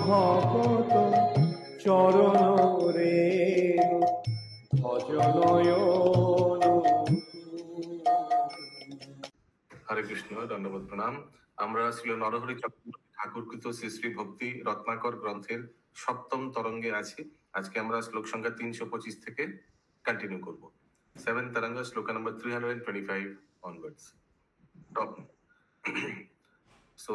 ভকত চরণ রেণু ভজনয়ন। হরে কৃষ্ণ, দণ্ডবোধ প্রণাম। আমরা শ্রী নরহরি চক্রবর্তী ঠাকুরকৃত শ্রী শ্রী ভক্তি রত্নাকর গ্রন্থের সপ্তম তরঙ্গে আছি। আজকে আমরা শ্লোক সংখ্যা 325 থেকে कंटिन्यू করব। 7th तरंग श्लोक नंबर 325 ऑनवर्ड्स। टॉप सो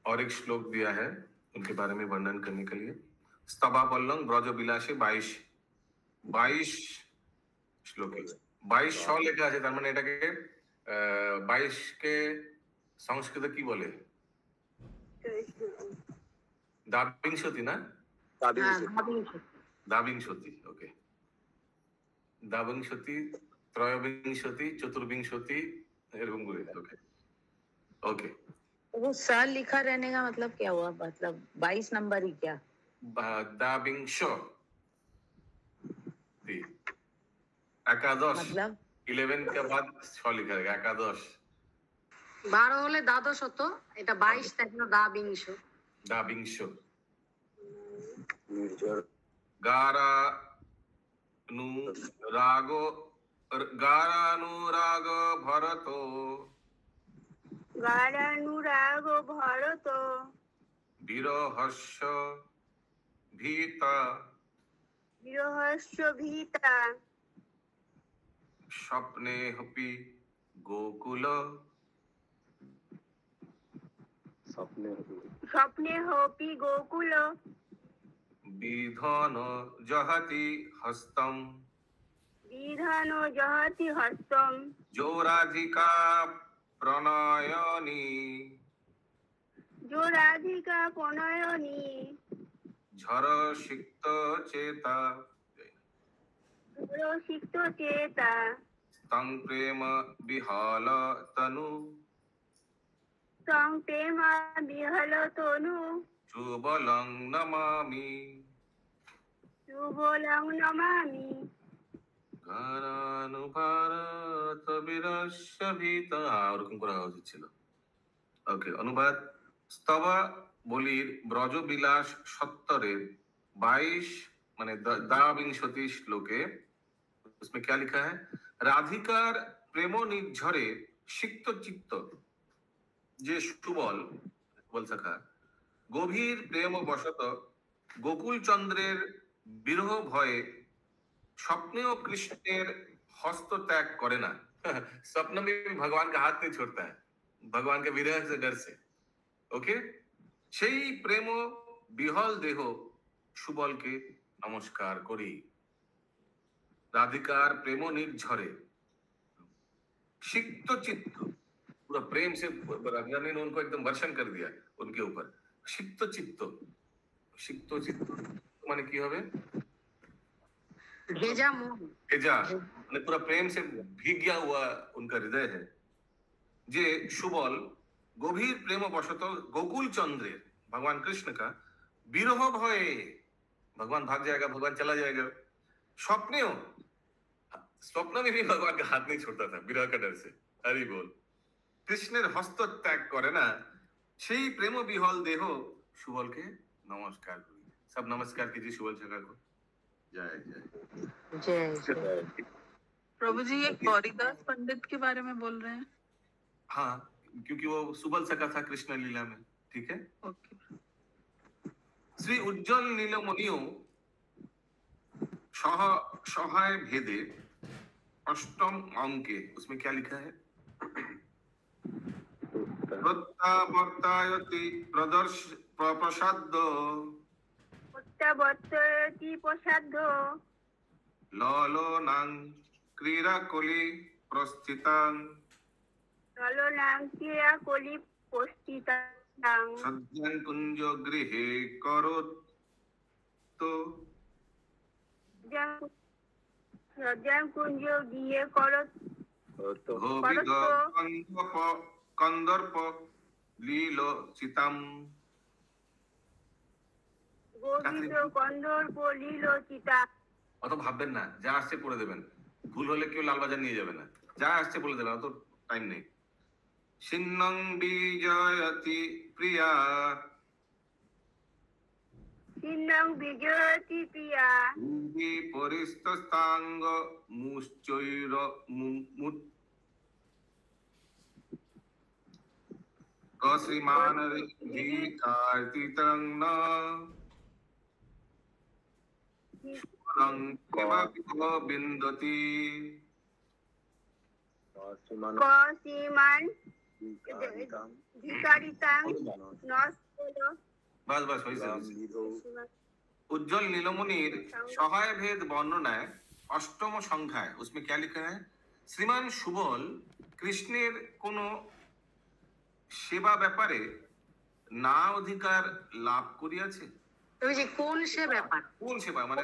और एक श्लोक दिया है उनके बारे में वर्णन करने के लिए। स्तबा पल्लंग ब्रज বিলাসে 22 শ্লোক 22 শ লেখা আছে, তার মানে এটাকে 22 কে সংস্কৃতে কি বলে? দাবিংশতি না? দাবিংশতি। ওকে, দাবিংশতি, ত্রয়োবিংশতি, চতুর্বিংশতি, এরকম করে। ओके ओके, वो साल लिखा रहने का मतलब क्या हुआ? मतलब 22 नंबर ही क्या? दाबिंश एकादश, मतलब 11 के बाद 6 लिखा रहेगा, एकादश। 12 হলে দ্বাদশ হতো, এটা 22 তাহলে দাবিংশ। दाबिंश गारानुराग भरतो গারানুরাগ ভরত বিরহস্য ভীতা বিরহস্য ভীতা স্বপ্নে হপি গোকুল স্বপ্নে হপি গোকুল বিধন জহতি হস্তম বিধান জহতি হস্তম জোরাধিকা প্রণয়নী জোরাধিকা প্রণয়নী ঝর সিক্ত চেতা সিক্ত চেতা স্তং প্রেম বিহল তনু তং প্রেম বিহল তনু চুবলং নমামি শুভলং নমামি গানানুভারত বিরস্য ভীত। ওরকম করা উচিত ছিল। ওকে, অনুবাদ। স্তবা বলির ব্রজবিলাস সত্তরের 22 মানে দাবিংশতি শ্লোকে उसमें क्या लिखा है? রাধিকার প্রেম নির্ঝরে সিক্ত চিত্ত যে সুবল বল সখা গভীর প্রেম বশত গোকুল চন্দ্রের বিরহ ভয়ে স্বপ্নেও কৃষ্ণের हस्त त्याग करे ना। स्वप्न में भी भगवान का हाथ नहीं छोड़ता है, भगवान के विरह से डर से। ओके, সেই প্রেম বিহল দেহ সুবলকে নমস্কার করি। राधिकार प्रेमो निर्झरे सिक्त चित्त, पूरा प्रेम से राधा ने उनको एकदम वर्षण कर दिया उनके ऊपर। सिक्त चित्त, सिक्त चित्त माने की হবে? भेजा मोह, भेजा माने पूरा प्रेम से भीग गया हुआ उनका हृदय है। जे सुबल गभीर प्रेम बशत गोकुल चंद्रेर भगवान कृष्ण का विरह भय, भगवान भाग जाएगा, भगवान चला जाएगा, स्वप्न में भी भगवान का हाथ नहीं छोड़ता था विरह का डर से। हरि बोल। कृष्णेर हस्त त्याग करे ना, সেই প্রেম বিহল দেহ সুবলকে নমস্কার করি। सब नमस्कार कीजिए सुबल सखा को। जय जय जय जय। प्रभु जी, ये गौरीदास पंडित के बारे में बोल रहे हैं? हाँ, क्योंकि वो सुबल सखा था कृष्ण लीला में। ठीक है, ओके। श्री उज्जवल नीलमणियों सहाय भेदे अष्टम अंके उसमें क्या लिखा है? प्रत्यावर्तयति प्रसाद প্রত্যাবর্তয়তি প্রসাদ ললনাং ক্রীড়াকলি প্রস্থিতাং ললনাং ক্রীড়াকলি প্রস্থিতাং সজ্জন কুঞ্জ গৃহে করত সজ্জন কুঞ্জ গৃহে করত কন্দর্প লীল চিতাম গোবিন্দ কন্দর্প লীল চিতা। অত ভাববেন না, যা আসছে পড়ে দেবেন। ভুল হলে কেউ লালবাজার নিয়ে যাবে না, যা আসছে বলে দেবেন, অত টাইম নেই। সিন্নং বিজয়তি প্রিয়া চিন্নং বিজয়তি প্রিয়া ভূমি পরিস্তস্তাঙ্গ মুশ্চৈর শ্রীমান কার্তিতং ন সুরং বিন্দতি কসিমান ধিকারিতাং নস্পদ বাস বাস হয়েছে उज्जवल नीलमणिर सहाय भेद वर्णनाय अष्टम संख्याय उसमें क्या लिखा है श्रीमान सुबल कृष्णेर कोनो सेवा ব্যাপারে না অধিকার লাভ করিয়াছে প্রভুজি কোন সে ব্যাপার कौन सेवा माने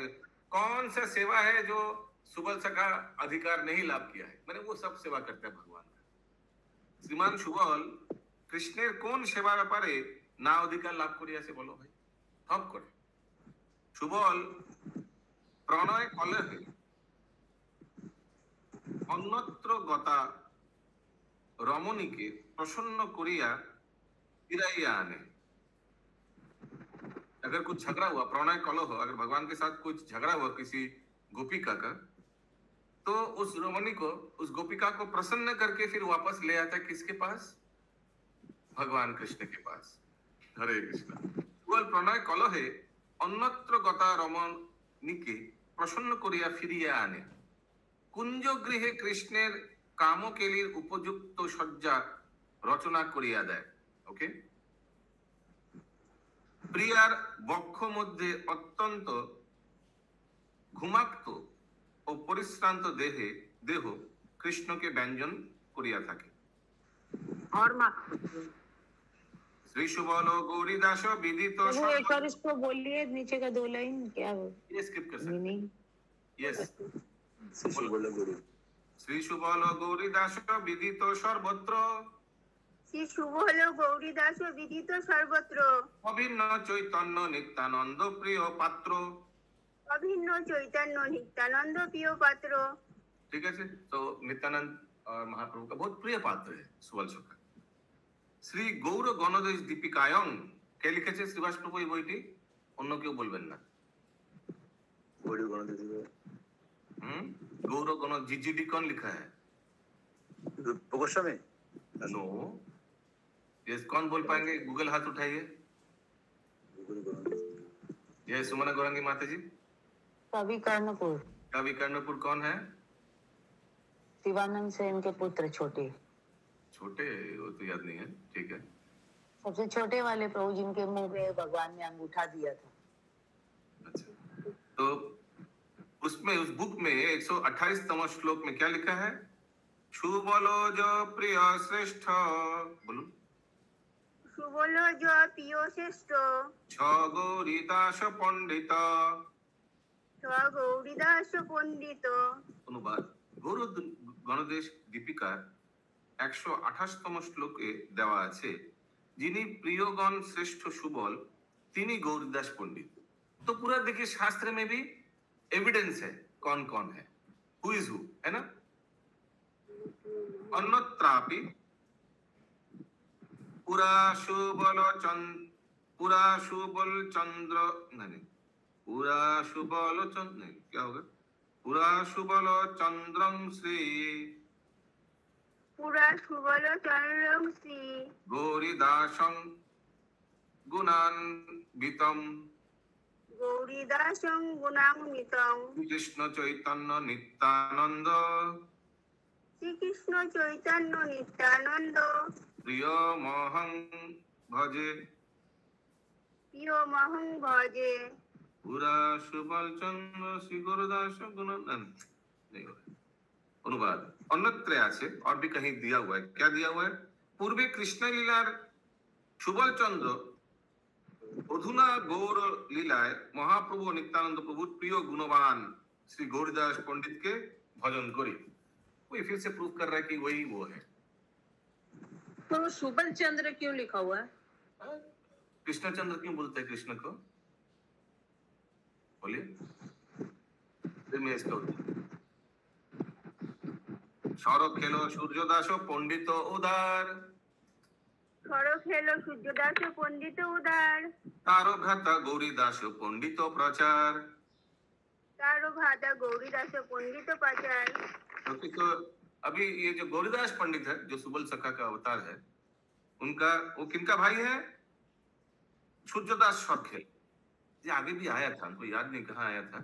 कौन सा सेवा है जो सुबल का अधिकार नहीं लाभ किया है माने वो सब सेवा करते हैं भगवान का श्रीमान सुबल कृष्णेर कौन सेवा ব্যাপারে না অধিকার লাভ করিয়াছে বলো ভাই সব করে সুবল প্রণয় কলহে অন্যত্র গতা রমণীকে প্রসন্ন করিয়া ফিরাইয়া আনে अगर कुछ झगड़ा हुआ प्रणय कलह अगर भगवान के साथ कुछ झगड़ा हुआ किसी गोपिका का तो उस रमणी को उस गोपिका को प्रसन्न करके फिर वापस ले आता है किसके पास भगवान कृष्ण के पास हरे कृष्ण सुबल प्रणय कलहे अन्यत्र गता रमणीके प्रसन्न करिया फिरिया आने कुंज गृहे कृष्णेर कामकेलीर उपयुक्त सज्जा रचना करिया देय ओके प्रियार बक्ष मध्य अत्यंत घुमाक्त और परिश्रांत देहे देह कृष्ण के व्यंजन करिया थाके और माँ श्री सुबल गौरीदास विदित वो एक बार इसको बोलिए नीचे का 2 लाइन क्या ये स्किप कर सकते मीनिंग यस श्री सुबल गौरीदास विदित सर्वत्र শ্রী শুভ হলো গৌরীদাস বিদিত সর্বত্র अभिन्न चैतन्य नित्यानंद प्रिय पात्र অভিন্ন চৈতন্য নিত্যানন্দ প্রিয় পাত্র ठीक है तो नित्यानंद और महाप्रभु का बहुत प्रिय पात्र है सुबल सखा श्री गौर गणदेश दीपिकायं কে লিখেছে শ্রীবাস প্রভু এই বইটি অন্য কেউ বলবেন না गौरी गणदेश गौर गण जीजीडी कौन लिखा है गोस्वामी नो यस कौन बोल पाएंगे गूगल हाथ उठाइए ये सुमना गौरंगी माता जी कवि कर्णपुर कवि कर्णपुर कौन है शिवानंद सेन के पुत्र छोटे छोटे वो तो याद नहीं है ठीक है सबसे छोटे वाले प्रभु जिनके मुंह पे भगवान ने अंगूठा दिया था अच्छा तो उसमें उस बुक में 128वां श्लोक में क्या लिखा है सुबलो जो प्रिय श्रेष्ठ बोलो সুবল জ প্রিয় শ্রেষ্ঠ छ गौरीदास पंडित গৌরীদাস পণ্ডিত অনুবাদ গৌর গণদেশ দীপিকার 128তম শ্লোকে দেওয়া আছে যিনি প্রিয়গণ श्रेष्ठ सुबल তিনি गौरीदास पंडित तो पूरा देखिए शास्त्र में भी एविडेंस है कौन कौन है हु इज हु है ना अन्यत्रापि पुरा सुबल चंद्र नहीं पुरा सुबल चंद्र नहीं क्या होगा पुरा सुबल चंद्रं श्री পুরা সুবল চন্দ্রং শ্রী गौरीदासं गुणान्वितं গৌরীদাসং গুণান্বিতং कृष्ण चैतन्य नित्यानंद শ্রীকৃষ্ণ চৈতন্য নিত্যানন্দ प्रियमहं भजे প্রিয় মহং ভজে पूरा सुबल चंद्र श्री गुरुदास गुणनंदन नहीं हो रहा अनुवाद अन्यत्र আছে और भी कहीं दिया हुआ है क्या दिया हुआ है पूर्वे कृष्ण लीलार सुबल चंद्र अधुना गौर लीलाय महाप्रभु नित्यानंद प्रभु प्रिय गुणवान श्री गौरीदास पंडित के भजन करी कोई फिर से प्रूफ कर रहा है कि वही वो है तो सुबल चंद्र क्यों लिखा हुआ है कृष्णचंद्र क्यों बोलते हैं कृष्ण को बोलिए फिर मैं इसका उत्तर सौरभ खेलो सूर्यदास पंडित उदार সড়ক হেলো সূর্যদাস পণ্ডিত উদার तारो भ्राता गौरी दास पंडित प्रचार। तारो भाता गौरी दास पंडित पाचार। क्योंकि तो अभी ये जो गौरीदास पंडित है जो सुबल सखा का अवतार है, उनका वो किनका भाई है? सूर्यदास सरखेल। ये आगे भी आया था, हमको याद नहीं कहाँ आया था।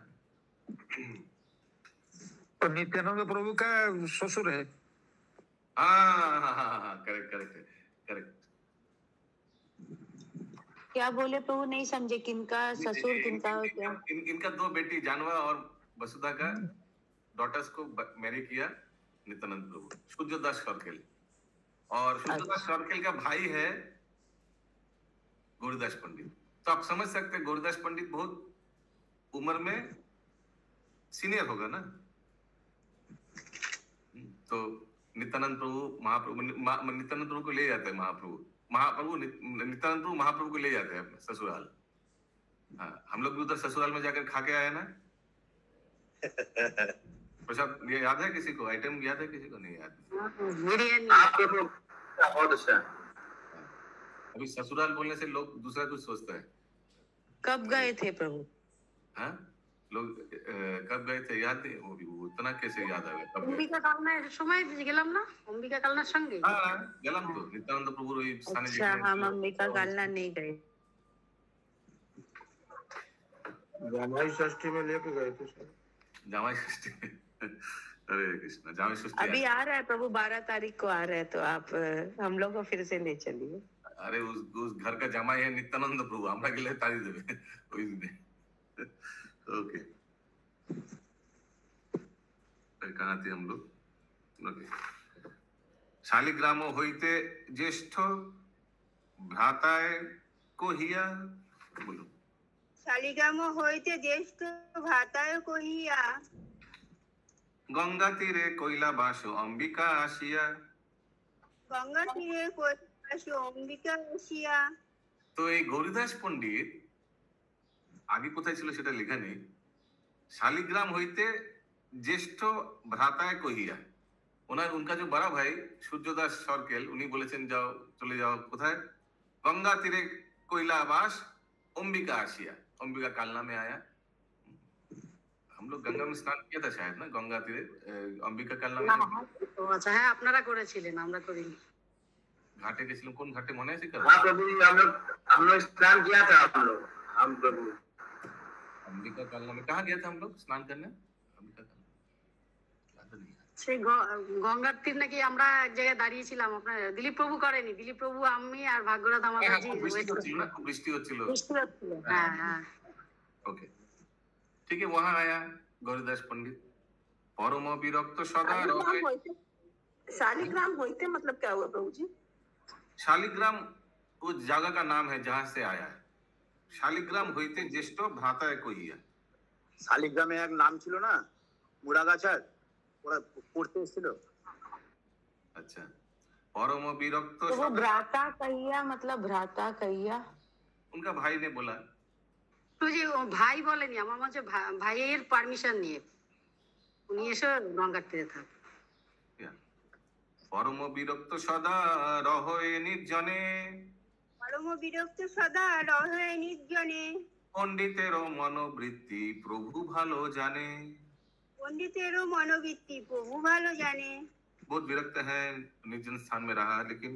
और नित्यानंद प्रभु का ससुर है। हाँ, करेक्ट करेक्ट करेक्ट। क्या बोले प्रभु, नहीं समझे। किनका ससुर, किनका क्या? इनका दो बेटी जानवा और वसुधा का डॉटर्स को मैरी किया नित्यानंद प्रभु, सूर्यदास सरखेल। और सूर्यदास सरखेल का भाई है गौरीदास पंडित। तो आप समझ सकते हैं गौरीदास पंडित बहुत उम्र में सीनियर होगा ना। तो नित्यानंद प्रभु नित्यानंद प्रभु को ले जाते हैं नित्यानंद प्रभु महाप्रभु को ले जाते हैं अपने ससुराल। हाँ, हम लोग भी उधर ससुराल में जाकर खा के आए ना। प्रसाद ये याद है किसी को? आइटम याद है किसी को? नहीं याद। बिरयानी। बहुत अच्छा। अभी ससुराल बोलने से लोग दूसरा कुछ सोचता है। कब गए थे प्रभु? हाँ, लोग कब गए थे याद नहीं। वो इतना कैसे याद आएगा? कब गए? অম্বিকা কালনার সময় গেলাম না, অম্বিকা কালনার সঙ্গে। हाँ, गलम तो नित्यानंद प्रभु वही स्थाने अच्छा, हम अंबिका कालना नहीं गए। जामाई षष्ठी में लेके गए थे सर। जामाई षष्ठी। अरे कृष्णा, जामाई षष्ठी अभी आ रहा है प्रभु, 12 तारीख को आ रहा है, तो आप हम लोग को फिर से ले चलिए। अरे उस घर का जामाई है नित्यानंद प्रभु, हमरा के लिए तारी देवे ओई दिन। ओके, कहाँ थे हम लोग? ओके, शालिग्राम होइते ज्येष्ठ भ्राताय कहिया। बोलो। शालिग्राम होइते ज्येष्ठ भ्राताय कहिया। गंगा तीरे कोइला बास अंबिका आसिया। गंगा तीरे कोइला बास अंबिका आसिया। तो এই গৌরীদাস পণ্ডিত আগে কোথায় ছিল সেটা লেখা নেই। শালিগ্রাম হইতে জ্যেষ্ঠ ভ্রাতায় কহিয়া, उनका जो बड़ा भाई सूर्यदास सरखेल, उन्हीं बोलेছেন जाओ, चले जाओ কোথায়? गंगा तीरे कोइला बास अंबिका आसिया। अंबिका कालना में आया। हम लोग गंगा में स्नान किया था शायद ना, गंगा तीरे अंबिका कालना में। তো আচ্ছা, হ্যাঁ আপনারা করেছিলেন, আমরা করিনি। घाटे গেছিলাম, কোন ঘাটে মনে আছে? हाँ प्रभु, हम लोग स्नान किया था। हम प्रभु अंबिका कालना में कहाँ गया था हम लोग स्नान करने? अंबिका कालना याद नहीं। সেই গঙ্গার তীর নাকি আমরা এক জায়গায় দাঁড়িয়েছিলাম। আপনার দিলীপ প্রভু করেনি, দিলীপ প্রভু, আমি আর ভাগ্যরাত আমার কাছে বৃষ্টি হচ্ছিল। হ্যাঁ হ্যাঁ, ओके, ठीक है, वहां आया गौरीदास पंडित। परम विरक्त सदा रहे। शालिग्राम होते मतलब क्या हुआ प्रभु जी? शालिग्राम उस जगह का नाम है जहां से आया है। शालिग्राम होते ज्येष्ठ भ्राताय कहिया। শালিগ্রামে এক নাম ছিল না, মুড়াগাছার, ওরা পড়তে এসেছিল। अच्छा, परम विरक्त तो वो भ्राता कहिया मतलब भ्राता कहिया उनका भाई ने बोला। তো যে ও ভাই বলেনি, আমার মনে হচ্ছে ভাইয়ের পারমিশন নিয়ে উনি এসে গঙ্গার তীরে থাক। परम विरक्त सदा रहे निर्जने। परम विरक्त सदा रहे निर्जने। पंडितेरो मनोवृत्ति प्रभु भालो जाने। पंडितेरो मनोवृत्ति प्रभु भालो जाने। बहुत विरक्त है, निर्जन स्थान में रहा, लेकिन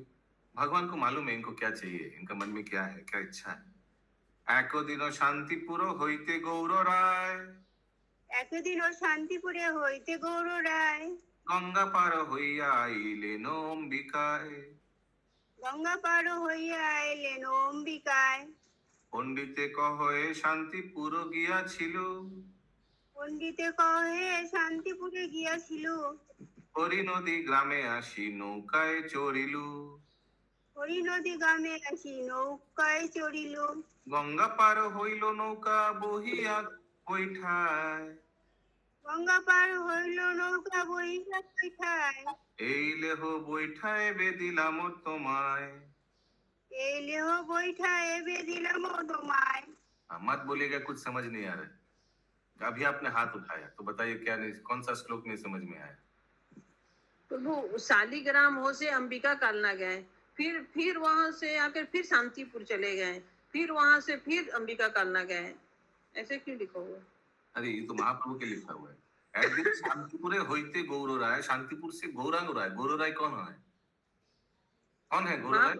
भगवान को मालूम है इनको क्या चाहिए, इनका मन में क्या है, क्या इच्छा है। एक दिन शांतिपुर होइते गौर राय। एक दिन शांतिपुरे होइते गौर राय। गंगा पार होइया आइलेन अंबिकाय। गंगा पार होइया आइलेन अंबिकाय। पंडिते कहे शांतिपुर गियाछिल। पंडिते कहे शांतिपुरे गियाछिल। हरि नदी ग्रामे आसी नौकाय चढ़िलु। हरि नदी ग्रामे आसी नौकाय चढ़िलु। गंगा पार हইল नौका বহিয়া বৈঠায়। गंगा पार हইল नौका বহিয়া বৈঠায়। এই লেহ বৈঠায় বেদিলাম তোমায়। এই লেহ বৈঠায় বেদিলাম তোমায়। मत बोलिएगा कुछ समझ नहीं आ रहा। अभी आपने हाथ उठाया तो बताइए क्या नहीं, कौन सा श्लोक नहीं समझ में आया? प्रभु शालिग्राम हो से अंबिका कालना गए, फिर वहां से आकर फिर शांतिपुर चले गए, फिर वहां से फिर अंबिका कालना गए, ऐसे क्यों लिखा हुआ? अरे ये तो महाप्रभु के लिखा हुआ है। एकदिन शांतिपुरे होइते गौर राय, शांतिपुर से गौरांग राय। गौर राय कौन है? कौन है गौर राय?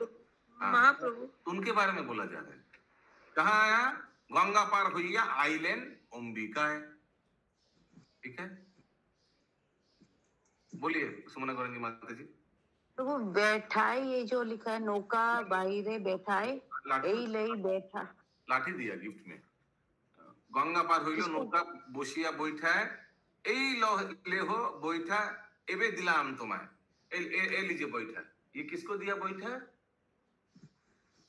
हाँ, महाप्रभु उनके बारे में बोला जा रहा है। कहाँ आया? गंगा पार हुईया आइलैंड अंबिका है। ठीक है, बोलिए सुमना गौरंगी माता जी। प्रभु बैठाए, ये जो लिखा है नौका बाहिरे बैठाए, यही लई बैठा। लाठी दिया गिफ्ट में। गंगा पार হইলো নৌকা বসিয়া বৈঠায়, এই लेहो बैठा एबे दिलाम तुम्हें, ए लीजिए बैठा। ये किसको दिया बैठा?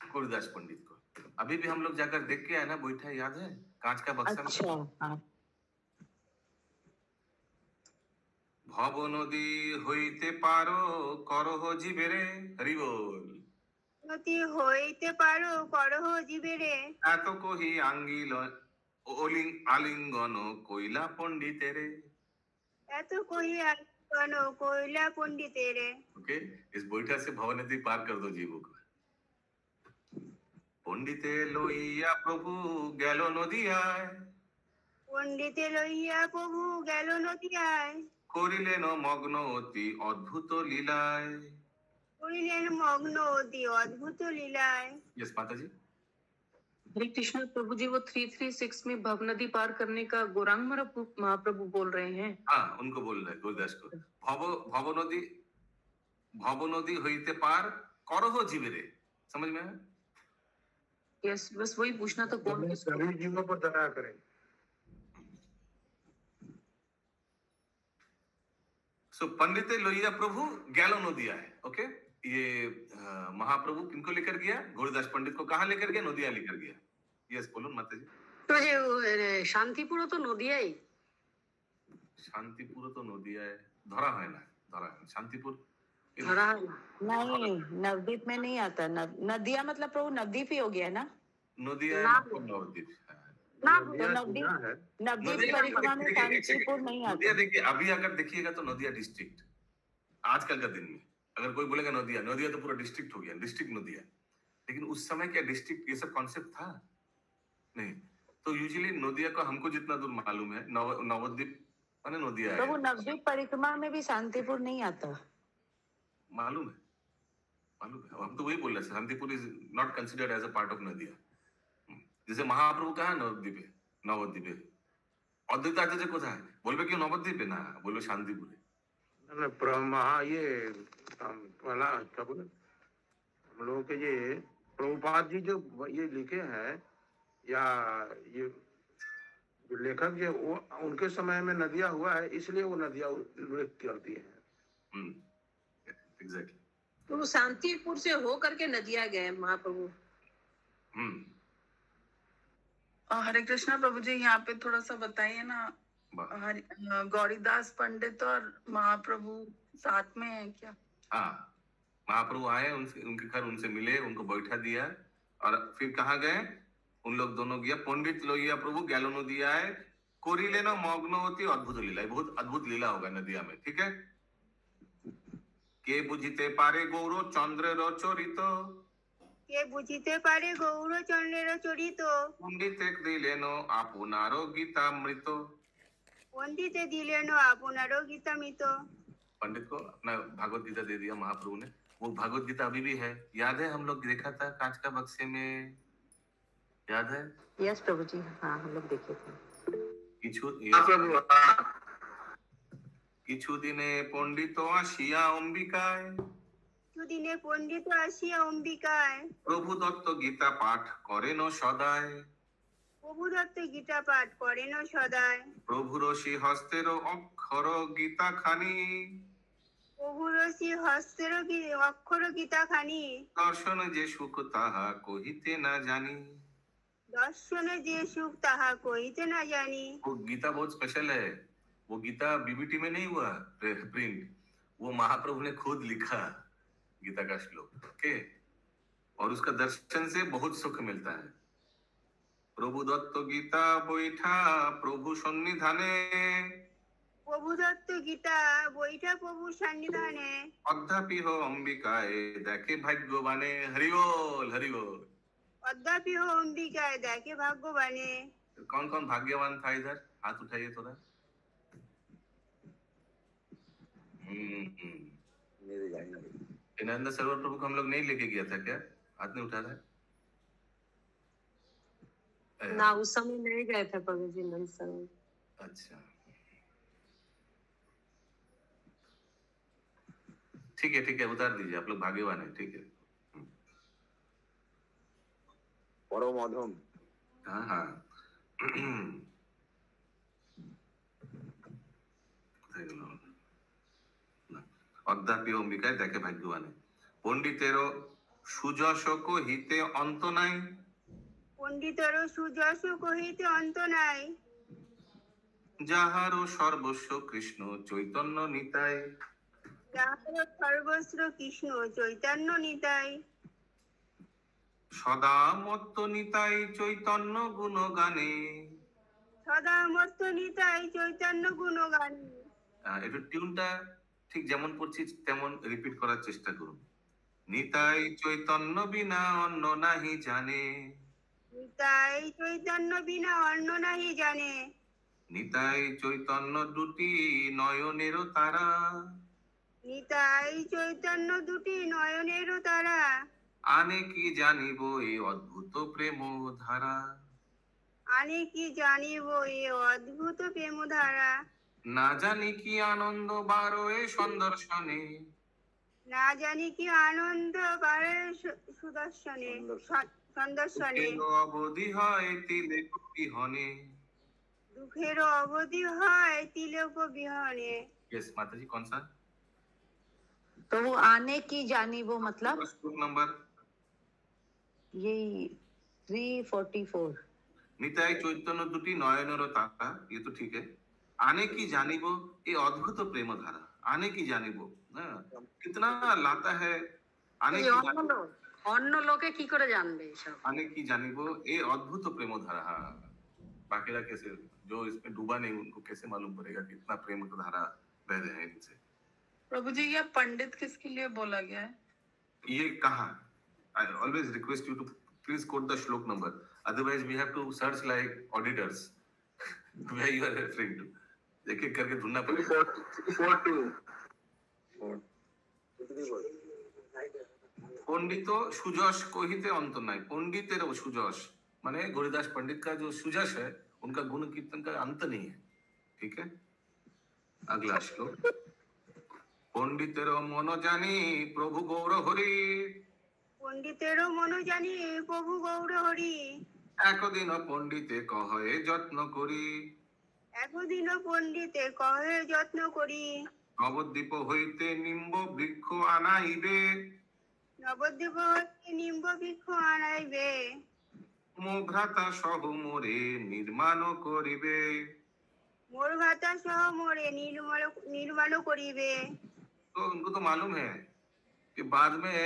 गुरुदास पंडित को। अभी भी हम लोग जाकर देख के आए ना बैठा, याद है? कांच का बक्सा में। अच्छा हाँ। भव नदी হইতে পারো করহ জীবেরে, হরি বল। নদী হইতে পারো করহ জীবেরে, এত কহি আঙ্গিল আলিঙ্গন কইলা পণ্ডিতেরে। এত কহি আলিঙ্গন কইলা পণ্ডিতেরে। ओके, इस बैठा से भव नदी पार कर दो जीवों को। पंडिते लइया प्रभु गेल नदियाय, পণ্ডিতে লইয়া প্রভু গেল নদিয়ায়, করিলেন মগ্ন অতি অদ্ভুত লীলায়। করিলেন মগ্ন অতি অদ্ভুত লীলায়। यस माता जी। हरे कृष्णा प्रभु जी, वो 336 में भव नदी पार करने का गौरांग महाप्रभु बोल रहे हैं। हाँ, उनको बोल रहे गुरुदास को। भव नदी হইতে पार करहो जीवेरे, समझ में है? यस, बस वही पूछना था, कौन किसको? सभी जीवों पर दया करें। सो पंडिते लोहिया प्रभु गैलो नदिया है। ओके, ये महाप्रभु किनको लेकर गया? गुरुदास पंडित को। कहाँ लेकर गया? नदिया लेकर गया। यस बोलो माता जी। তো যে শান্তিপুরও তো নদিয়াই। শান্তিপুর তো নদিয়া है, ধরা হয় না, ধরা হয় না। শান্তিপুর ধরা হয় না। नहीं, नवद्वीप में नहीं आता। नदिया मतलब प्रभु नवद्वीप ही हो गया ना? नदिया ना। नवद्वीप। না तो नवद्वीप सुना है। नवद्वीप नदिया परिक्रमा में देखिए, शांतिपुर नहीं नदिया आता। देखिए, अभी अगर देखिएगा तो नदिया डिस्ट्रिक्ट आजकल का दिन में अगर कोई बोलेगा नदिया, नदिया तो पूरा डिस्ट्रिक्ट हो गया, डिस्ट्रिक्ट नदिया। लेकिन उस समय क्या डिस्ट्रिक्ट ये सब कॉन्सेप्ट था? नहीं। तो यूजुअली नदिया को हमको जितना दूर मालूम है, नवद्वीप माने नदिया प्रभु है। नवद्वीप परिक्रमा में भी शांतिपुर नहीं आता। मालूम है, मालूम है। हम तो वही बोल रहे हैं, Shantipur is not considered as a part of Nadia. जैसे महाप्रभु कहा नवद्वीप है, नवद्वीप है। अद्वैत आचार्य को था बोलबे क्यों नवद्वीप है ना, बोलो शांतिपुर है। ये पहला क्या बोले हम लोगों के, ये प्रभुपाद जी जो ये लिखे हैं, या ये जो लेखक जो वो उनके समय में नदिया हुआ है, इसलिए वो नदिया उल्लेख करती है। एग्जैक्टली। तो वो शांतिपुर से हो करके नदिया गए महाप्रभु। हरे कृष्णा प्रभु जी, यहाँ पे थोड़ा सा बताइए ना, गौरीदास पंडित और महाप्रभु साथ में है क्या? हाँ, महाप्रभु आए, उनके घर उनसे मिले, उनको बैठा दिया, और फिर कहाँ गए? उन लोग दोनों गया। पंडित लोहिया प्रभु गैलो नदिया है, कोरिले न मग्न होती अद्भुत लीला। बहुत अद्भुत लीला होगा नदिया में। ठीक है। के बुझिते पारे गौर चंद्रेर चरित, কে বুঝিতে পারে গৌরচন্দ্রের চরিত, पंडित दिलेन आपनारो गीतामृत। পণ্ডিতে দিলেন আপনারও গীতামৃত। पंडित को अपना भागवत गीता दे दिया महाप्रभु ने। वो भागवत गीता अभी भी है, याद है? हम लोग देखा था कांच का बक्से में, याद है? यस प्रभु जी, हाँ हम लोग देखे थे। কিছু দিনে পণ্ডিত আসিয়া অম্বিকায়, সুদিনে পণ্ডিত আসিয়া অম্বিকায়, প্রভু দত্ত গীতা পাঠ করেন সদায়। প্রভু দত্ত গীতা পাঠ করেন সদায়। প্রভু রশি হস্তের অক্ষর গীতা খানি, প্রভু রশি হস্তের অক্ষর গীতা খানি, দর্শন যে সুখ তাহা কহিতে না জানি। দর্শনে যে সুখ তাহা কহিতে না জানি। वो गीता बहुत स्पेशल है। वो गीता बीबीटी में नहीं हुआ प्रिंट, वो महाप्रभु ने खुद लिखा गीता का श्लोक। ओके, और उसका दर्शन से बहुत सुख मिलता है। प्रभु दत्त गीता बैठा प्रभु सन्निधाने, প্রভু দত্ত গীতা বইটা প্রভু সন্নিধানে, অধ্যাপি हो अंबिकाए देखे भाग्यवाने। हरि बोल, हरि बोल। অদ্যাপি অম্বিকায় দেখে ভাগ্যবানে। कौन कौन भाग्यवान था इधर? हाथ उठाइए थोड़ा। मेरे जाएंगे नरेंद्र सरोवर प्रभु को हम लोग नहीं लेके गया था क्या? हाथ नहीं उठा रहा है? ना उस समय नहीं गए थे प्रभु जी नंद सरोवर। अच्छा ठीक है उतार दीजिए, आप लोग भाग्यवान है, ठीक है। परम अधम। हाँ हाँ অদ্যাপি অম্বিকায় দেখে ভাগ্যবানে। পণ্ডিতেরও সুযশ কহিতে অন্ত নাই। পণ্ডিতের সুযশ কহিতে অন্ত নাই। যাহারও সর্বস্ব কৃষ্ণ চৈতন্য নিতাই। যাহার সর্বস্ব কৃষ্ণ চৈতন্য নিতাই। সদা মত্ত নিতাই চৈতন্য গুণগানে। সদা মস্ত নিতাই চৈতন্য গুণগানে। একটু টিউনটা ঠিক যেমন পড়ছি তেমন রিপিট করার চেষ্টা করুন। নিতাই চৈতন্য বিনা অন্য নাহি জানে। নিতাই চৈতন্য বিনা অন্য নাহি জানে। নিতাই চৈতন্য দুটি নয়নেরও তারা। নিতাই চৈতন্য দুটি নয়নেরও তারা। আনে কি জানিব এই অদ্ভুত প্রেম ধারা। আনে কি জানিব এ অদ্ভুত প্রেম ধারা। না জানি কি আনন্দ বারো এ সন্দর্শনে। না জানি কি আনন্দ বাড়ে সুদর্শনে সন্দর্শনে। অবধি হয় তিলেক বিহনে। দুঃখের অবধি হয় তিলক বিহনে। यस माताजी कौन सा? तो वो आने की जानी वो मतलब श्लोक नंबर ये 344। নিতাই চৈতন্য দুটি নয়নেরও তারা, ये तो ठीक है। आने की जानिबो ये अद्भुत प्रेम धारा। आने की जानिबो कितना लाता है। आने की जानिबो অন্য লোকে কি করে জানবে এসব? आने की जानिबो ये अद्भुत प्रेम धारा। हाँ बाकीला कैसे जो इसमें डूबा नहीं उनको कैसे मालूम पड़ेगा कि इतना प्रेम धारा बह रहे हैं इनसे। प्रभु जी ये पंडित किसके लिए बोला गया है? ये कहा I always request you to please quote the श्लोक number, otherwise we have to search like auditors where you are referring to। एक एक करके ढूंढना पड़ेगा। पंडितो सुजस कहिते अंत नहीं। पंडितेर सुजस माने गौरीदास पंडित का जो सुजस है उनका गुण कीर्तन का अंत नहीं है, ठीक है। अगला श्लोक। पंडितेर मन जानी प्रभु गौर हरि। পণ্ডিতেরও মন জানি প্রভু গৌর হরি। একদিন পণ্ডিতে কহে যত্ন করি। একদিন পণ্ডিতে কহে যত্ন করি। নবদ্বীপ হইতে নিম্ব বৃক্ষ আনাইবে। নবদ্বীপ হইতে নিম্ব বৃক্ষ আনাইবে। মো ভ্রাতা সহ মোরে নির্মাণ করিবে। মোর ভাতা সহ মোরে নির্মাণ করিবে। तो उनको तो मालूम है कि बाद में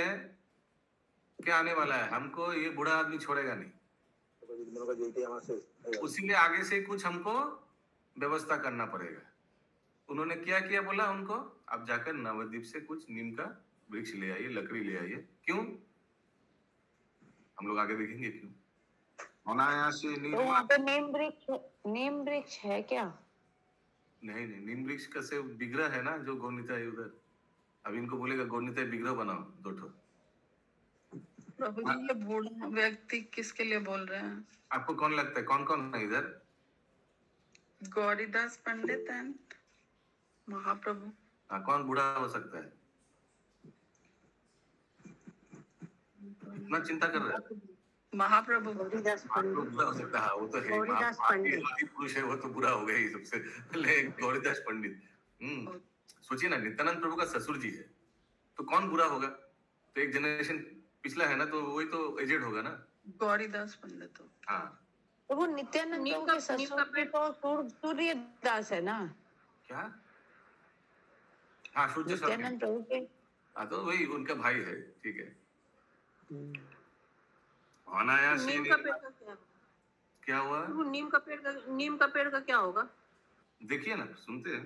क्या आने वाला है, हमको ये बूढ़ा आदमी छोड़ेगा नहीं, उसीलिए आगे से कुछ हमको व्यवस्था करना पड़ेगा। उन्होंने क्या किया बोला उनको, आप जाकर नवद्वीप से कुछ नीम का वृक्ष ले आइए, लकड़ी ले आइए। क्यों? हम लोग आगे देखेंगे क्यों। अनायासे तो वहाँ पे नीम वृक्ष है क्या? नहीं नीम वृक्ष का से विग्रह है ना जो गौनीता है उधर। अब इनको बोलेगा गौनीता विग्रह बनाओ 2 ठो। प्रभु जी ये बूढ़ा व्यक्ति किसके लिए बोल रहे हैं? आपको कौन लगता है कौन कौन है इधर? गौरीदास पंडित एंड महाप्रभु। कौन बूढ़ा हो सकता है? इतना चिंता कर रहा है। महाप्रभु। गौरीदास पंडित। बुरा हो सकता है, वो तो है। गौरीदास पंडित। आदि पुरुष है वो तो बुरा हो गया ही सबसे पहले। गौरीदास पंडित सोचिए ना, नित्यानंद प्रभु का ससुर जी है तो कौन बुरा होगा? तो एक जनरेशन पिछला है ना, तो वही तो एजेड होगा ना। गौरीदास पंडित हो। हाँ तो वो नित्यानंद प्रभु के ससुर भी तो सूर्यदास है ना? क्या? हाँ सूर्य नित्यानंद प्रभु के। हाँ तो वही उनका भाई है, ठीक है। अनायास नीम का पेड़ का क्या हुआ? नीम का पेड़ का क्या होगा? देखिए ना, सुनते हैं।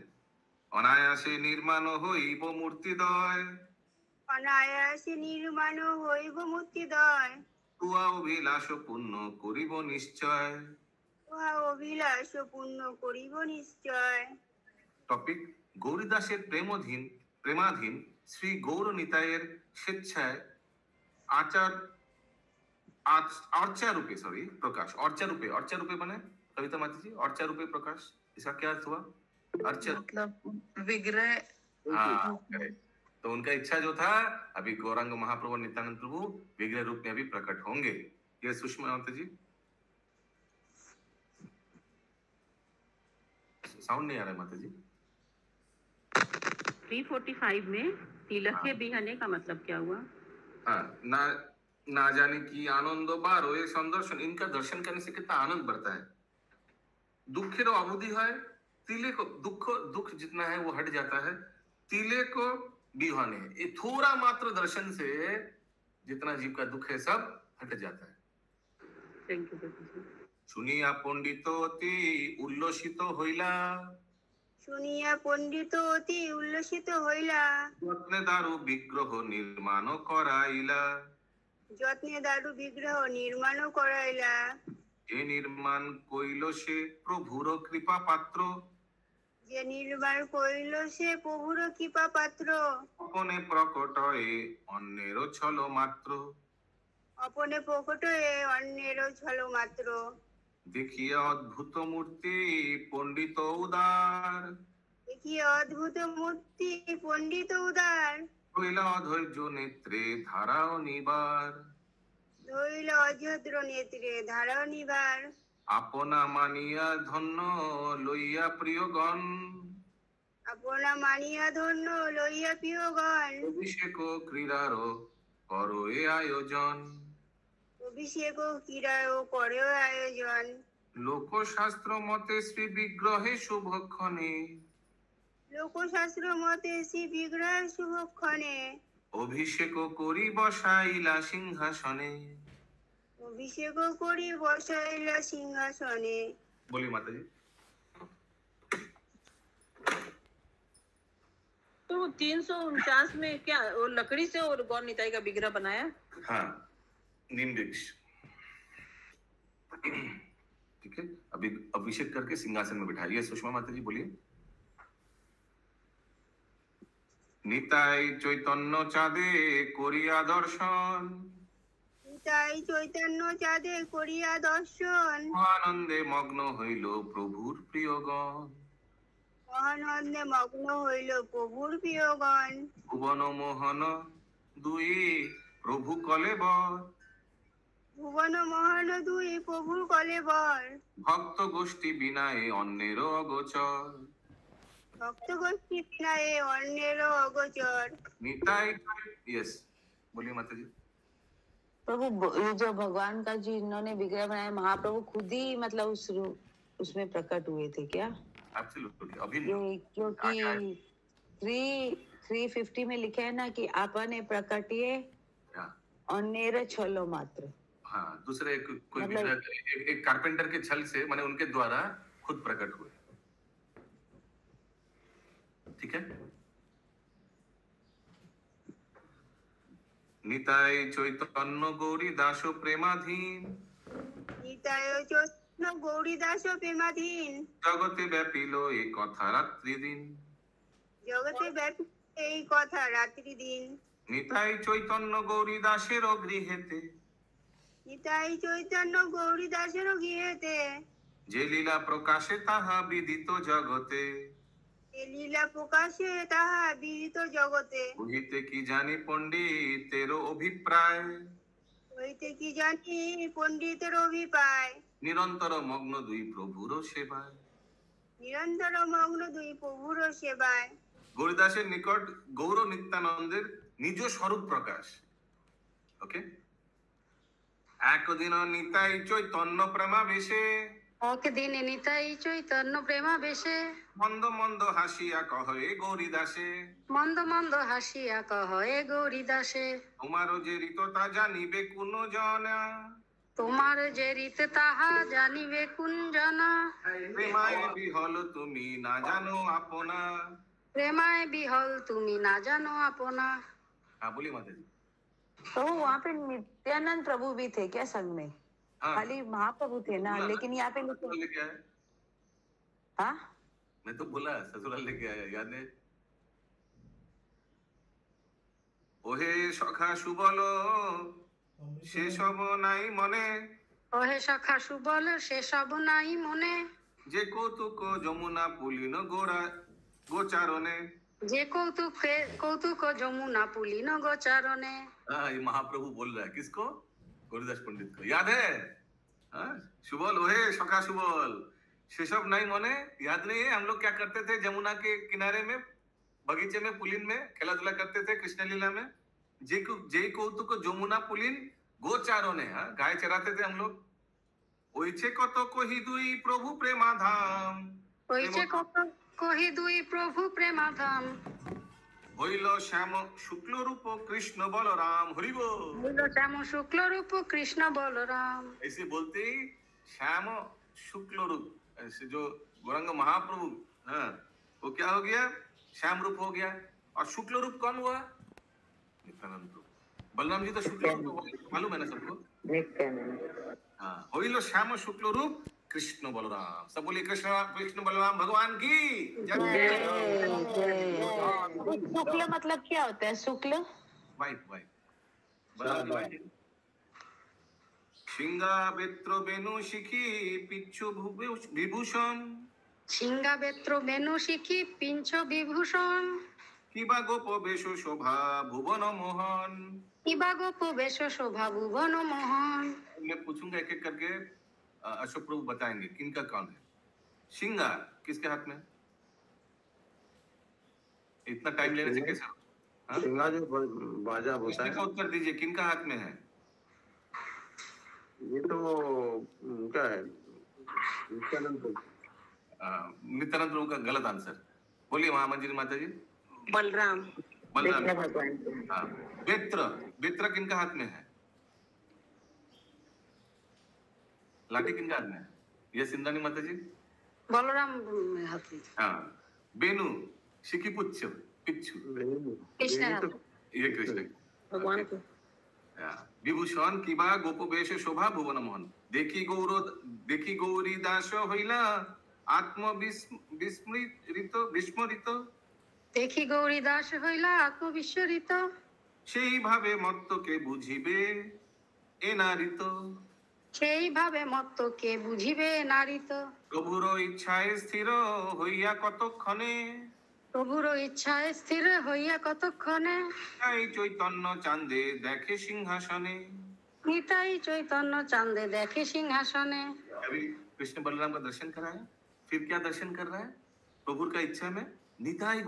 अनायासे निर्माण হইব মূর্তিদ্বয়। অনায়াসে নির্মাণ হইব মূর্তিদ্বয়। উহা অভিলাষ পূর্ণ করিব নিশ্চয়। উহা অভিলাষ পূর্ণ করিব নিশ্চয়। টপিক গৌরীদাসের প্রেমাধীন শ্রী গৌর নিতাইয়ের স্বেচ্ছায় अर्चा रूपे प्रकाश। अर्चा रूपे बने कविता माता जी, अर्चा रूपे प्रकाश, इसका क्या अर्थ हुआ? अर्चा मतलब विग्रह। तो उनका इच्छा जो था अभी गौरांग महाप्रभु नित्यानंद प्रभु विग्रह रूप में अभी प्रकट होंगे। ये सुषमा माता जी, साउंड नहीं आ रहा है माता जी। 345 में तिलक के बिहने का मतलब क्या हुआ? हाँ, ना जाने की आनंद बारो ये संदर्शन, इनका दर्शन करने से कितना आनंद बढ़ता है। दुखेर अवधि है, तिले को दुख जितना है वो हट जाता है। तिले को बिहाने ये थोड़ा मात्र दर्शन से जितना जीव का दुख है सब हट जाता है। Thank you. सुनिया पंडित अति उल्लसित हইলা, শুনিয়া পণ্ডিত অতি উল্লসিত হইলা, যত্নে দারু বিগ্রহ নির্মাণ করাইলা। যত্নে দারু বিগ্রহ নির্মাণ করাইলা। যে নির্মাণ কইল সে প্রভুর কৃপা পাত্র, যে নির্মাণ করিল সে প্রভুর কৃপা পাত্র। অপনে প্রকট হয়ে অন্যেরও ছল মাত্র, অপনে প্রকট হয়ে অন্যেরও ছল মাত্র। দেখিয়া অদ্ভুত মূর্তি পণ্ডিত উদার, দেখিয়া অদ্ভুত মূর্তি পণ্ডিত উদার। হইলা অধৈর্য নেত্রে ধারাও নিবার, ধরিল অযদ্র নেত্রে ধারাও নিবার। আপনা মানিয়া ধন্য লইয়া প্রিয়গণ, আপনা মানিয়া ধন্য লইয়া প্রিয়গণ। অভিষেক ক্রীড়ার করো এ আয়োজন, অভিষেক ক্রীড়ার করে আয়োজন। লোকশাস্ত্র মতে শ্রী বিগ্রহে শুভক্ষণে, লোকশাস্ত্র মতে শ্রী বিগ্রহের শুভক্ষণে। অভিষেক করি বসাইলা সিংহাসনে। অভিষেক করি বসাইলা সিংহাসনে। बोलिए माता जी। तो 349 में क्या वो लकड़ी से और गौर निताई का विग्रह बनाया? हाँ, नीम वृक्ष। ठीक है, अभी अभिषेक करके सिंहासन में बिठाइए। सुषमा माता जी बोलिए। নিতাই চৈতন্য চাঁদে করিয়া দর্শন, নিতাই চৈতন্য চাঁদে করিয়া দর্শন। আনন্দে মগ্ন হইল প্রভুর প্রিয়গণ, মহানন্দে মগ্ন হইল প্রভুর প্রিয়গণ। ভুবন মোহন দুই প্রভু কলেবর, ভুবন মোহন দুই প্রভুর কলেবর। ভক্ত গোষ্ঠী বিনায়ে অন্যেরও অগোচর, ভক্ত গোষ্ঠী বিনায়ে অন্যেরও অগোচর। निताई। यस, बोलिए माता जी। प्रभु ये जो भगवान का जो इन्होंने विग्रह बनाया, महाप्रभु खुद ही मतलब उसमें प्रकट हुए थे क्या? एब्सोल्युटली। अभी ये क्योंकि 350 में लिखा है ना कि आपने प्रकटिए अन्य छलो मात्र। हाँ, दूसरे कोई मतलब एक कारपेंटर के छल से माने उनके द्वारा खुद प्रकट हुए। ठीक है। নিতাই চৈতন্য গৌরী দাস প্রেমাধীন, নিতাই চৈতন্য গৌরী দাস প্রেমাধীন। জগতে ব্যাপিল এই কথা রাত্রি দিন, জগতে ব্যাপী এই কথা রাত্রি দিন। নিতাই চৈতন্য গৌরী দাসের গৃহেতে, নিতাই চৈতন্য গৌরী দাসের গৃহেতে। যে লীলা প্রকাশে তাহা বিদিত জগতে, এ লীলা প্রকাশে তাহা বিদিত জগতে। বুঝিতে কি জানি পণ্ডিতের অভিপ্রায়, হইতে কি জানি পণ্ডিতের অভিপ্রায়। নিরন্তর মগ্ন দুই প্রভুর সেবায়, নিরন্তর মগ্ন দুই প্রভুর সেবায়। গৌরীদাসের নিকট গৌর নিত্যানন্দের নিজ স্বরূপ প্রকাশ। ওকে। একদিন নিতাই চৈতন্য প্রেমাবেশে, একদিন নিতাই চৈতন্য প্রেমাবেশে, মন্দ মন্দ হাসিয়া কহে গৌরীদাসে, মন্দ মন্দ হাসিয়া কহে গৌরীদাসে। তোমারও যে ঋত তা জানিবে কোন জনা, তোমার যে রীত তাহা জানিবে কোন জনা। প্রেমায় বিহল তুমি না জানো আপনা। প্রেমায় বিহল তুমি না জানো আপনা। হ্যাঁ, বলি মাতাজি। तो वहाँ पे नित्यानंद प्रभु भी थे क्या संघ में? हाँ खाली महाप्रभु थे ना, बोला ना, लेकिन यहाँ पे ससुराल लेके आया। हाँ मैं तो बोला ससुराल लेके आया, याद है? ওহে সখা সুবল সেসব নাই মনে, ওহে সখা সুবল সেসব নাই মনে, যে কৌতুক যমুনা পুলিন গোরা গোচারণে। যে কৌতুক যমুনা পুলিন গোচারণে। ये महाप्रभु बोल रहा है किसको? गौरीदास पंडित को, याद है? हाँ, सुबल ओहे सखा सुबल सेसब नहीं मने, याद नहीं है? हम लोग क्या करते थे जमुना के किनारे में, बगीचे में, पुलिन में खेला धुला करते थे कृष्ण लीला में। जे कौतुक যমুনা পুলিন গোচারণে, हाँ, गाय चराते थे हम लोग। ওইছে কত কহি দুই প্রভু প্রেমাধাম, ওইছে কত কহি দুই প্রভু প্রেমাধাম, হইল শ্যাম শুক্ল রূপ কৃষ্ণ বলরাম। হরি বল। হইল শ্যাম শুক্ল রূপ কৃষ্ণ বলরাম। ऐसे बोलते ही श्याम शुक्ल रूप, ऐसे जो गौरांग महाप्रभु, हाँ, वो क्या हो गया? श्याम रूप हो गया। और शुक्ल रूप कौन हुआ? नित्यानंद प्रभु। बलराम जी तो शुक्ल रूप हुए, मालूम है ना सबको? हाँ, होइलो श्याम शुक्ल रूप कृष्ण बलराम। सब बोलिए कृष्ण कृष्ण बलराम भगवान की जय। शुक्ल मतलब क्या होता है? शुक्ल wife wife Balram ji wife. Sinha বেত্র Benu শিখি পিচ্ছু বিভূষণ, সিংহা বেত্র বেনু শিখি পিঞ্চ বিভূষণ, কিবা গোপ বেশ শোভা ভুবন মোহন। কিবা গোপ বেশ শোভা ভুবন মোহন। मैं पूछूंगा एक एक करके, अशोक प्रभु बताएंगे किनका कौन है। सिंगा किसके हाथ में? इतना टाइम लेने से कैसे? हाँ? सिंगा जो बाजा होता प्रश्न है, का उत्तर दीजिए, किनका हाथ में है? ये तो क्या है? नित्यानंद प्रभु। नित्यानंद प्रभु का गलत आंसर। बोलिए महामंजिरी माता जी। बलराम। बलराम भगवान। हाँ, बेत्र बेत्र किनका हाथ में है? लाठी किनका हाथ में है? ये सिंधानी माता जी। বলরাম হাতে। हाँ, बेनु शिखी पुच्छ पिच्छु, কৃষ্ণের হাতে। ये कृष्ण भगवान को। विभूषण किबा गोप बेश शोभा भुवन मोहन। देखी गौरी दास হইলা आत्म विस्मृत विस्मृत, দেখি গৌরী দাস হইলা আত্মবিস্মৃত, সেইভাবে মত্তকে বুঝিবে এ নারিত। সেইভাবে মত্তকে বুঝিবে নারিত। প্রভুর ইচ্ছায় স্থির হইয়া কতক্ষণে, প্রভুর ইচ্ছায় স্থির হইয়া কতক্ষণে, তাই চৈতন্য চাঁদে দেখে সিংহাসনে। নিতাই চৈতন্য চাঁদে দেখে সিংহাসনে। अभी कृष्ण बलराम का दर्शन कराया, फिर क्या दर्शन कर रहा है? प्रभु का इच्छा में निताई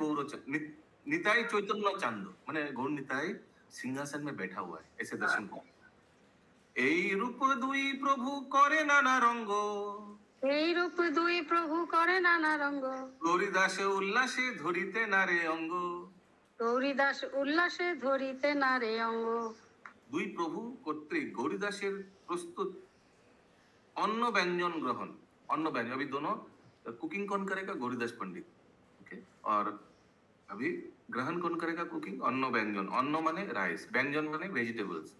निताई चैतन्य चांद, माने गौर निताई सिंहासन में बैठा हुआ है, ऐसे दर्शन कर। এই রূপ দুই প্রভু করে নানা রঙ্গ, এই রূপ দুই প্রভু করে নানা রঙ্গ, গৌরীদাস উল্লাসে ধরিতে নারে অঙ্গ। গৌরীদাস উল্লাসে ধরিতে নারে অঙ্গ। দুই প্রভু কর্তৃক गौरीदासेर प्रस्तुत अन्न व्यंजन ग्रहण, अन्न व्यंजन। अभी दोनों कुकिंग कौन करेगा? गौरीदास पंडित। ओके, और अभी ग्रहण कौन करेगा? कुकिंग, अन्न व्यंजन। अन्न माने राइस, व्यंजन माने वेजिटेबल्स।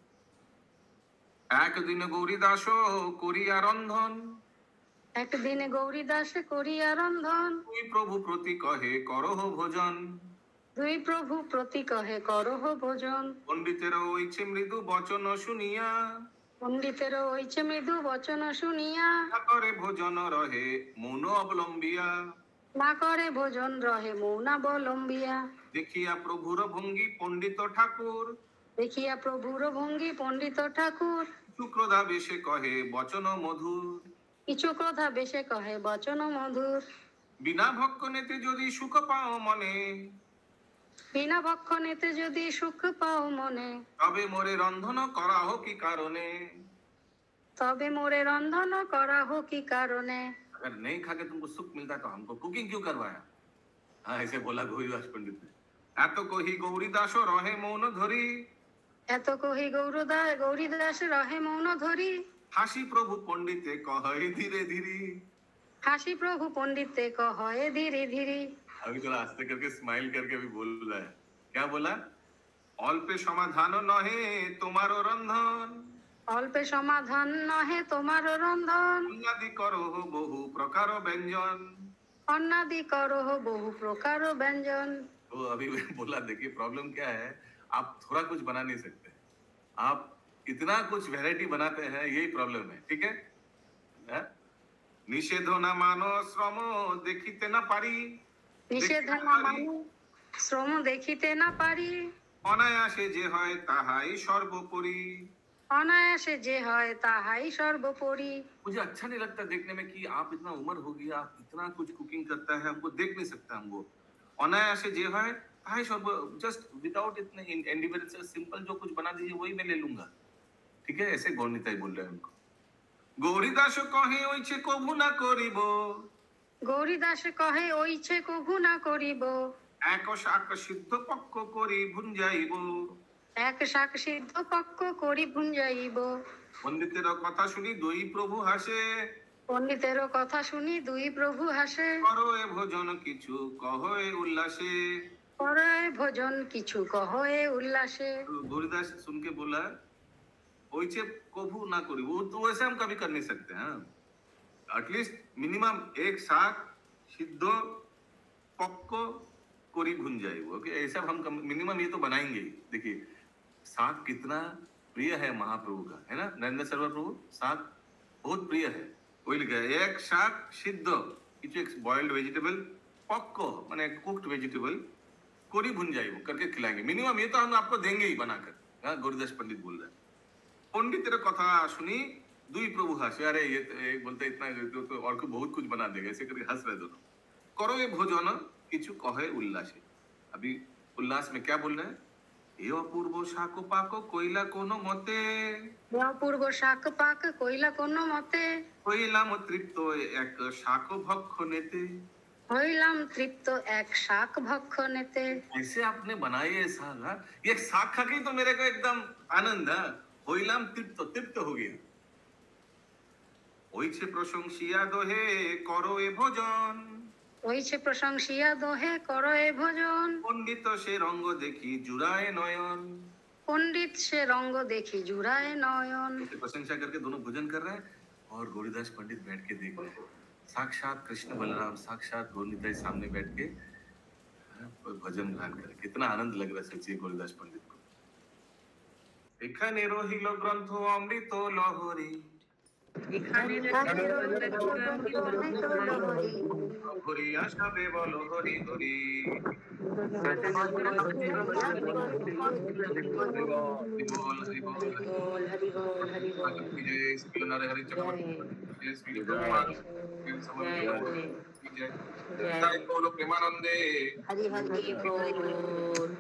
একদিন গৌরীদাস করিয়া রন্ধন, একদিনে গৌরীদাস করিয়া রন্ধন, দুই প্রভু প্রতি কহে করহ ভোজন। দুই প্রভু প্রতি কহে করহ ভোজন। পণ্ডিতের ওইছে মৃদু বচন শুনিয়া, পণ্ডিতের ওইছে মৃদু বচন শুনিয়া, না করে ভোজন রহে মৌন অবলম্বিয়া। না করে ভোজন রহে মৌনাবলম্বিয়া। দেখিয়া প্রভুর ভঙ্গি পণ্ডিত ঠাকুর, দেখিয়া প্রভুর ভঙ্গি পণ্ডিত ঠাকুর, শুক্রদা বেশে কহে বচন মধুর। কিছু কথা বেশে কহে বচন মধুর। বিনা ভক্ষণেতে যদি সুখ পাও মনে, বিনা ভক্ষণেতে যদি সুখ পাও মনে, তবে মোরে রন্ধন করা হোক কি কারণে। তবে মোরে রন্ধন করা হোক কি কারণে। अगर नहीं खा के तुमको सुख मिलता तो हमको कुकिंग क्यों करवाया? हाँ, ऐसे बोला गौरीदास पंडित ने। এত কহি গৌরীদাস রহে মৌন ধরি, এত কহি গৌরীদাস রহে মৌন ধরি, হাসি প্রভু পণ্ডিতে কহে ধীরে ধীরে। হাসি প্রভু পণ্ডিতে কহে ধীরে ধীরে। अभी थोड़ा आस्ते करके स्माइल करके भी बोल रहा है। क्या बोला? অল্পে সমাধান নহে তোমার রন্ধন, অল্পে সমাধান নহে তোমার রন্ধন, অন্নাদি করো বহু প্রকার ব্যঞ্জন। অন্নাদি করো বহু প্রকার ব্যঞ্জন। तो अभी बोला देखिए प्रॉब्लम क्या है, आप थोड़ा कुछ बना नहीं सकते, आप इतना कुछ वैरायटी बनाते हैं, यही प्रॉब्लम है। ठीक है, निषेध ना मानो श्रम देखिते ना पारी, নিষেধ না মানো শ্রম দেখিতে না পারি, অনায়াসে যে হয় তাহাই সর্বোপরি। অনায়াসে যে হয় তাহাই সর্বোপরি। मुझे अच्छा नहीं लगता देखने में कि आप इतना उम्र हो गया, आप इतना कुछ कुकिंग करता है, हमको देख नहीं सकता हम वो। अनायासे जे है ताही सर्व, जस्ट विदाउट इतने एंडिवर से सिंपल जो कुछ बना दीजिए वही मैं ले लूंगा। ठीक है, ऐसे गौरनीताई बोल रहे हैं उनको। गौरीदास कहे ओइछे कभू ना करिबो, গৌরীদাস কহে ওইছে কভু না করিব, এক শাক সিদ্ধ পক্ষ করি ভুঞ্জাইব। এক শাক সিদ্ধ পক্ষ করি ভুঞ্জাইব। পণ্ডিতের কথা শুনি দুই প্রভু হাসে, পণ্ডিতেরও কথা শুনি দুই প্রভু হাসে, করো এ ভোজন কিছু কহ এ উল্লাসে। পরে ভোজন কিছু কহ এ উল্লাসে। गौरीदास सुन के बोला ओइछे कभू ना करी, वो तो वैसे हम कभी कर नहीं सकते हैं। एटलीस्ट मिनिमम एक शाक सिद्ध पक्को कोरी भुन जाए, ओके, ऐसा हम मिनिमम ये तो बनाएंगे ही। देखिए शाक कितना प्रिय है महाप्रभु का, है ना, नरेंद्र सर्वर प्रभु, शाक बहुत प्रिय है। वही लिखा है एक शाक सिद्ध, किचु एक बॉइल्ड वेजिटेबल पक्को माने कुक्ड वेजिटेबल कोरी भुन जाए करके खिलाएंगे, मिनिमम ये तो हम आपको देंगे ही बनाकर। हाँ, गौरीदास पंडित बोल रहे हैं। पंडित कथा सुनी दुई प्रभु हंसे, अरे ये एक बोलते इतना तो और को बहुत कुछ बना देगा, ऐसे करके हंस रहे दोनों। करो ये भोजन किचु कहे उल्लासे। अभी उल्लास में क्या बोल रहे हैं, ये अपूर्व शाको पाको कोयला कोनो मते, অপূর্ব শাক পাক কইলা কোন মতে, হইলাম তৃপ্ত এক শাকো ভক্ষ নেতে। হইলাম তৃপ্ত এক শাক ভক্ষ নেতে। ऐसे आपने बनाए ये साग, हाँ? ये साग खा के ही तो मेरे को एकदम आनंद है, होइलाम तृप्त, तृप्त हो गया। ओइछे प्रशंसिया दोहे करो ए भोजन, ওইছে প্রশংসিয়া দোহে করো এ ভোজন, पंडित से रंग देखी जुड़ाए नयन। পণ্ডিত সে রঙ্গ দেখি জুড়ায় নয়ন। प्रशंसा करके दोनों भोजन कर रहे हैं और गौरीदास पंडित बैठ के देख रहे हैं, साक्षात कृष्ण बलराम साक्षात गौरीदास सामने बैठ के भजन गान कर, कितना आनंद लग रहा है सोचिए गौरीदास पंडित को। एखाने रहिल ग्रंथ अमृत लहरी, हरि आशाबे बोल हरि हरि। हरि प्रेमानंदे। हरि हरि बोल।